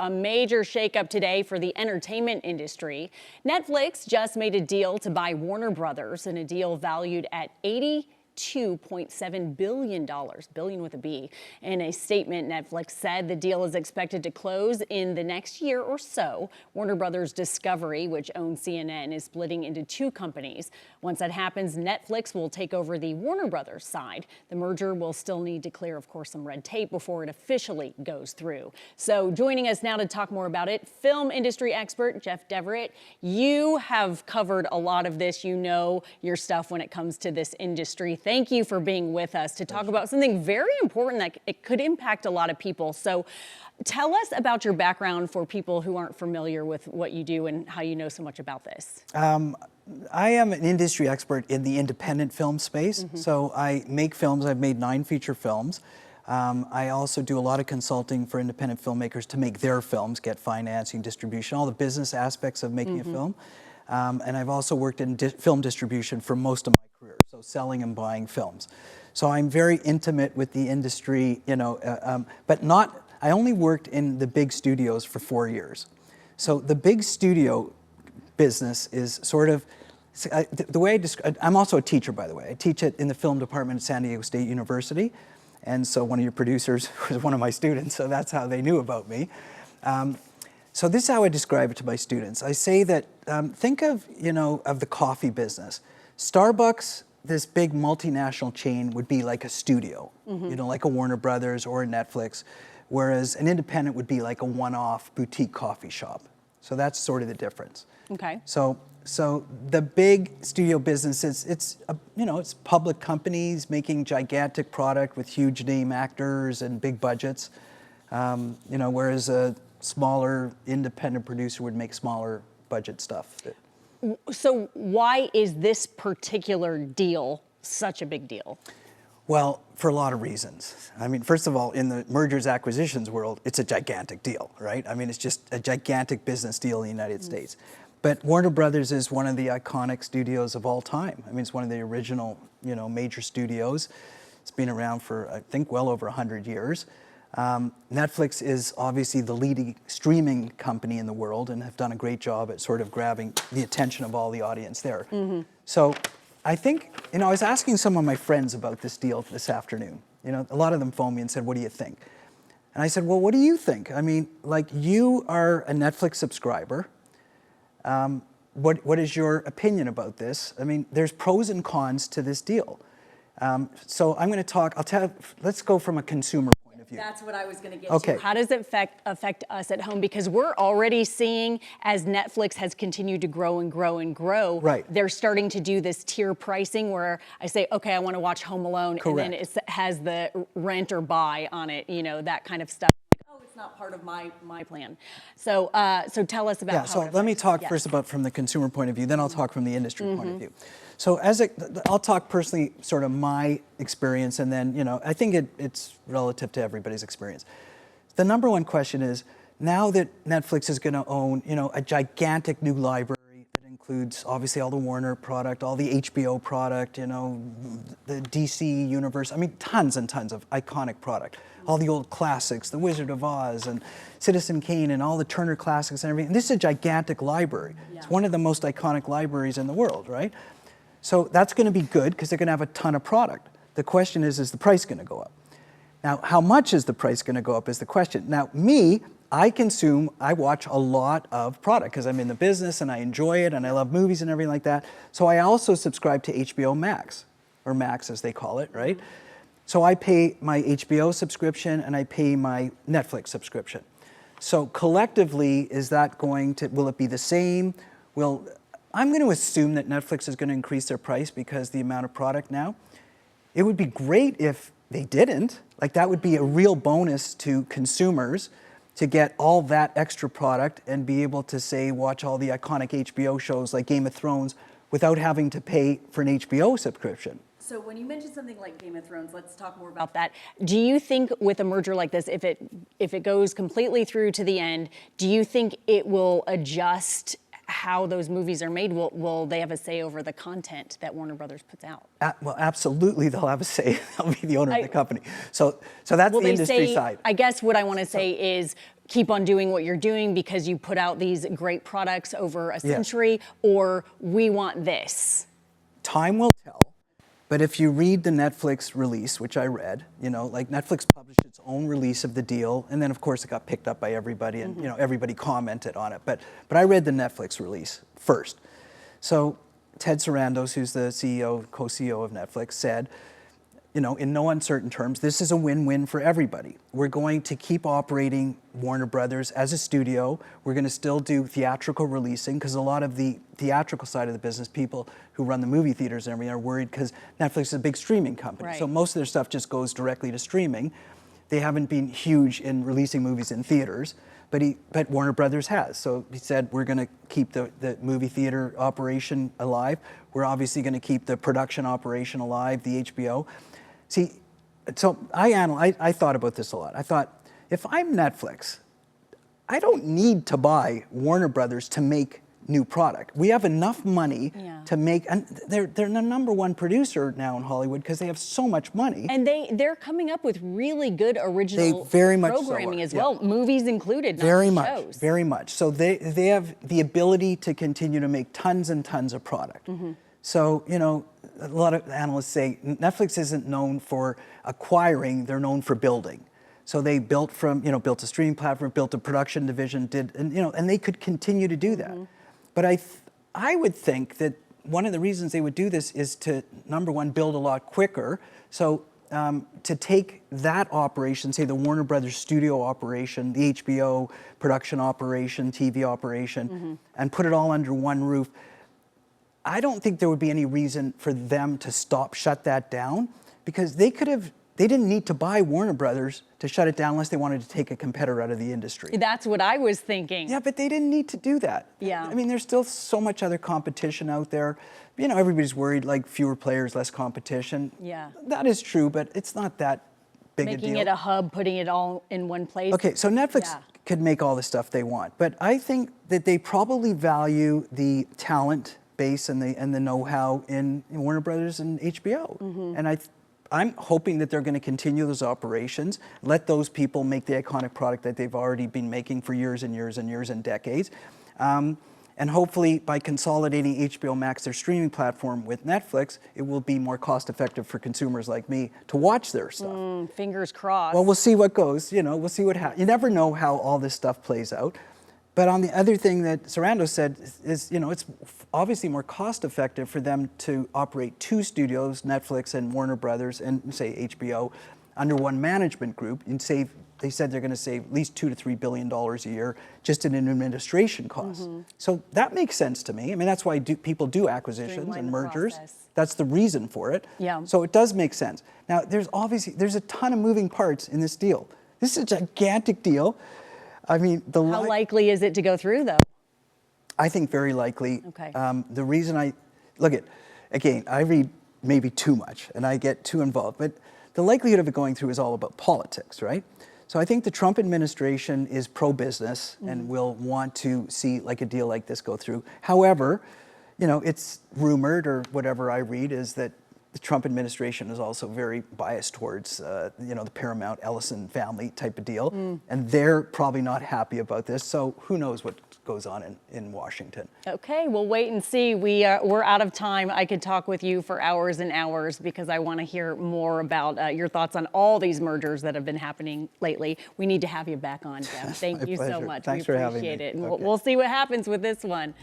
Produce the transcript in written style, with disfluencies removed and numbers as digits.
A major shakeup today for the entertainment industry. Netflix just made a deal to buy Warner Brothers in a deal valued at $82.7 billion, billion with a B. In a statement, Netflix said the deal is expected to close in the next year or so. Warner Brothers Discovery, which owns CNN, is splitting into two companies. Once that happens, Netflix will take over the Warner Brothers side. The merger will still need to clear, of course, some red tape before it officially goes through. So joining us now to talk more about it, film industry expert Jeff Deverett. You have covered a lot of this. You know your stuff when it comes to this industry. Thank you for being with us to talk about something very important that it could impact a lot of people. So tell us about your background for people who aren't familiar with what you do and how you know so much about this. I am an industry expert in the independent film space. So I make films. I've made 9 feature films. I also do a lot of consulting for independent filmmakers to make their films, get financing, distribution, all the business aspects of making a film. And I've also worked in film distribution for most of my career, so selling and buying films. So I'm very intimate with the industry, you know, but not, I only worked in the big studios for 4 years. So the big studio business is sort of, the way I describe, I'm also a teacher, by the way. I teach in the film department at San Diego State University. And so one of your producers was one of my students, so that's how they knew about me. So this is how I describe it to my students. I say that, think of, you know, of the coffee business. Starbucks, this big multinational chain, would be like a studio, you know, like a Warner Brothers or a Netflix, whereas an independent would be like a one-off boutique coffee shop. So that's sort of the difference. Okay. So the big studio business it's you know, it's public companies making gigantic product with huge name actors and big budgets, you know, whereas a smaller independent producer would make smaller budget stuff. So why is this particular deal such a big deal? Well, for a lot of reasons. I mean, first of all, in the mergers acquisitions world, it's a gigantic deal, right? I mean, it's just a gigantic business deal in the United States. But Warner Brothers is one of the iconic studios of all time. I mean, it's one of the original, you know, major studios. It's been around for, I think, well over 100 years. Netflix is obviously the leading streaming company in the world and have done a great job at sort of grabbing the attention of all the audience there. So I think, you know, I was asking some of my friends about this deal this afternoon. You know, a lot of them phoned me and said, what do you think? And I said, well, what do you think? I mean, like, you are a Netflix subscriber. What is your opinion about this? I mean, there's pros and cons to this deal. So I'm going to talk, let's go from a consumer point of view. That's what I was going to get to. How does it affect us at home? Because we're already seeing, as Netflix has continued to grow and grow and grow, they're starting to do this tier pricing where I say, okay, I want to watch Home Alone, and then it has the rent or buy on it, you know, that kind of stuff. It's not part of my plan. So so tell us about how so it let me affects. talk first about from the consumer point of view, then I'll talk from the industry point of view. So I'll talk personally, sort of my experience, and then, you know, I think it's relative to everybody's experience. The number one question is, now that Netflix is going to own, you know, a gigantic new library that includes obviously all the Warner product, all the HBO product, you know, the DC universe, I mean, tons and tons of iconic product. All the old classics, The Wizard of Oz and Citizen Kane and all the Turner classics and everything. And this is a gigantic library. It's one of the most iconic libraries in the world, right? So that's going to be good because they're going to have a ton of product. The question is the price going to go up? Now, how much is the price going to go up is the question. Now, I watch a lot of product because I'm in the business and I enjoy it and I love movies and everything like that. So I also subscribe to HBO Max, or Max as they call it, right? So I pay my HBO subscription and I pay my Netflix subscription. So collectively, will it be the same? Well, I'm going to assume that Netflix is going to increase their price because the amount of product now. It would be great if they didn't. Like, that would be a real bonus to consumers to get all that extra product and be able to, say, watch all the iconic HBO shows like Game of Thrones without having to pay for an HBO subscription. So when you mention something like Game of Thrones, let's talk more about that. Do you think with a merger like this, if it goes completely through to the end, do you think it will adjust how those movies are made? Will they have a say over the content that Warner Brothers puts out? Well, absolutely, they'll have a say. They'll be the owner of the company. So that's the industry side. I guess what I want to say is, keep on doing what you're doing because you put out these great products over a century, or we want this? Time will tell. But if you read the Netflix release, which I read, like Netflix published its own release of the deal, and then of course it got picked up by everybody, and everybody commented on it. But I read the Netflix release first. So Ted Sarandos, who's the CEO, co-CEO of Netflix, said, in no uncertain terms, this is a win-win for everybody. We're going to keep operating Warner Brothers as a studio. We're going to still do theatrical releasing, because a lot of the theatrical side of the business, people who run the movie theaters and everything, are worried because Netflix is a big streaming company. Right. So most of their stuff just goes directly to streaming. They haven't been huge in releasing movies in theaters, but Warner Brothers has. So he said, we're going to keep the movie theater operation alive. We're obviously going to keep the production operation alive, the HBO. See, so I thought about this a lot. I thought, if I'm Netflix, I don't need to buy Warner Brothers to make new product. We have enough money to make, and they're the #1 producer now in Hollywood because they have so much money. And they're coming up with really good original very much programming so as well, movies included, not very just much, shows. very much. So they have the ability to continue to make tons and tons of product. So, a lot of analysts say Netflix isn't known for acquiring, they're known for building. So they built a streaming platform, built a production division, and they could continue to do that. But I would think that one of the reasons they would do this is to, #1, build a lot quicker. So to take that operation, say the Warner Brothers studio operation, the HBO production operation, TV operation, and put it all under one roof, I don't think there would be any reason for them to shut that down, because they didn't need to buy Warner Brothers to shut it down unless they wanted to take a competitor out of the industry. That's what I was thinking. Yeah, but they didn't need to do that. Yeah. I mean, there's still so much other competition out there. Everybody's worried, like, fewer players, less competition. Yeah. That is true, but it's not that big a deal. Making it a hub, putting it all in one place. Okay, so Netflix could make all the stuff they want, but I think that they probably value the talent base and the know-how in Warner Brothers and HBO. And I'm hoping that they're going to continue those operations, let those people make the iconic product that they've already been making for years and years and years and decades. And hopefully by consolidating HBO Max, their streaming platform, with Netflix, it will be more cost-effective for consumers like me to watch their stuff. Fingers crossed. Well, we'll see what goes, we'll see what happens. You never know how all this stuff plays out. But on the other thing that Sarandos said is, it's obviously more cost-effective for them to operate two studios, Netflix and Warner Brothers, and say HBO, under one management group. They said they're going to save at least $2 to $3 billion a year just in an administration cost. So that makes sense to me. I mean, that's why people do acquisitions Streamline and the mergers. process. That's the reason for it. Yeah. So it does make sense. Now, there's a ton of moving parts in this deal. This is a gigantic deal. I mean, How likely is it to go through, though? I think very likely. Okay. The reason I read maybe too much and I get too involved, but the likelihood of it going through is all about politics, right? So I think the Trump administration is pro-business and will want to see a deal like this go through. However, it's rumored, or whatever I read, is that the Trump administration is also very biased towards, the Paramount Ellison family type of deal, and they're probably not happy about this. So who knows what goes on in Washington? Okay, we'll wait and see. We're out of time. I could talk with you for hours and hours because I want to hear more about your thoughts on all these mergers that have been happening lately. We need to have you back on, Jim. Thank you so pleasure. much. Thanks we for having appreciate me. it. And Okay. we'll see what happens with this one.